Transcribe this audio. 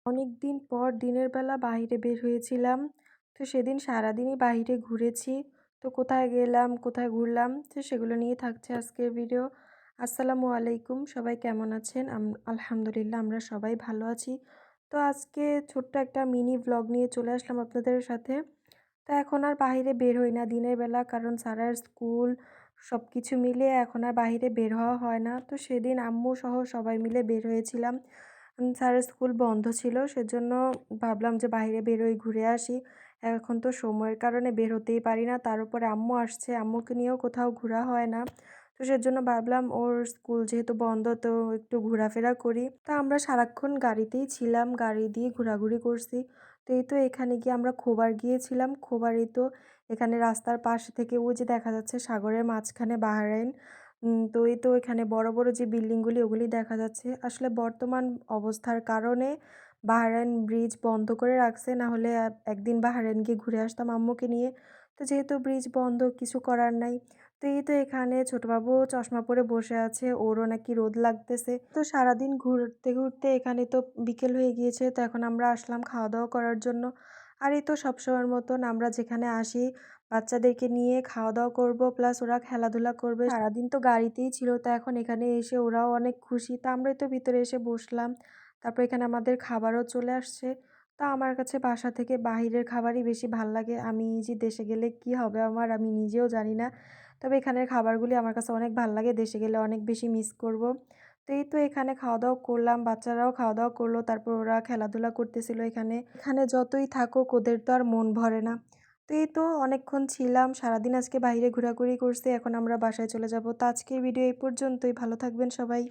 অনেক দিন পর দিনের বেলা বাহিরে বের হয়েছিলাম। তো সেদিন সারাদিনই বাহিরে ঘুরেছি। তো কোথায় গেলাম, কোথায় ঘুরলাম, তো সেগুলো নিয়ে থাকছে আজকের ভিডিও। আসসালামু আলাইকুম, সবাই কেমন আছেন? আলহামদুলিল্লাহ আমরা সবাই ভালো আছি। তো আজকে ছোট্ট একটা মিনি ভ্লগ নিয়ে চলে আসলাম আপনাদের সাথে। তো এখন আর বাহিরে বের হই না দিনের বেলা, কারণ সারার স্কুল সব কিছু মিলিয়ে এখন আর বাহিরে বের হওয়া হয় না। তো সেদিন আম্মু সহ সবাই মিলে বের হয়েছিলাম। স্যারের স্কুল বন্ধ ছিল, সেজন্য ভাবলাম যে বাইরে বেরোই, ঘুরে আসি। এখন তো সময়ের কারণে বের হতেই পারি না, তার উপরে আম্মু আসছে, আম্মুকে নিয়েও কোথাও ঘোরা হয় না। তো সেজন্য ভাবলাম ওর স্কুল যেহেতু বন্ধ, তো একটু ঘোরাফেরা করি। তা আমরা সারাক্ষণ গাড়িতেই ছিলাম, গাড়ি দিয়ে ঘোরাঘুরি করছি। তো এই তো এখানে গিয়ে আমরা খোবার গিয়েছিলাম। খোবারই তো এখানে রাস্তার পাশে থেকে ওই যে দেখা যাচ্ছে সাগরের মাঝখানে বাহরাইন। তো এই তো এখানে বড় বড় যে বিল্ডিংগুলি ওগুলি দেখা যাচ্ছে। আসলে বর্তমান অবস্থার কারণে বাহরাইন ব্রিজ বন্ধ করে রাখছে, না হলে একদিন বাহরাইন গিয়ে ঘুরে আসতাম আম্মুকে নিয়ে। তো যেহেতু ব্রিজ বন্ধ, কিছু করার নাই। তো এই তো এখানে ছোটবাবু চশমা পরে বসে আছে, ওরও নাকি রোদ লাগতেছে। তো সারাদিন ঘুরতে ঘুরতে এখানে তো বিকেল হয়ে গিয়েছে। তো এখন আমরা আসলাম খাওয়া দাওয়া করার জন্য। আর এই তো সবসময়ের মতন আমরা যেখানে আসি বাচ্চাদেরকে নিয়ে খাওয়া দাওয়া করব, প্লাস ওরা খেলাধুলা করবে। সারাদিন তো গাড়িতেই ছিল, তো এখন এখানে এসে ওরাও অনেক খুশি। তা আমরাই তো ভিতরে এসে বসলাম। তারপর এখানে আমাদের খাবারও চলে আসছে। তা আমার কাছে বাসা থেকে বাহিরের খাবারই বেশি ভাল লাগে। আমি যে দেশে গেলে কি হবে আমার, আমি নিজেও জানি না। তবে এখানের খাবারগুলি আমার কাছে অনেক ভাল লাগে, দেশে গেলে অনেক বেশি মিস করব। তো এই তো এখানে খাওয়া দাওয়া করলাম, বাচ্চারাও খাওয়া দাওয়া করলো, তারপর ওরা খেলাধুলা করতেছিল এখানে। এখানে যতই থাকুক ওদের তো আর মন ভরে না। তো এই তো অনেকক্ষণ ছিলাম, সারাদিন আজকে বাইরে ঘোরাঘুরি করছি। এখন আমরা বাসায় চলে যাব। তো আজকের ভিডিও এই পর্যন্তই। ভালো থাকবেন সবাই।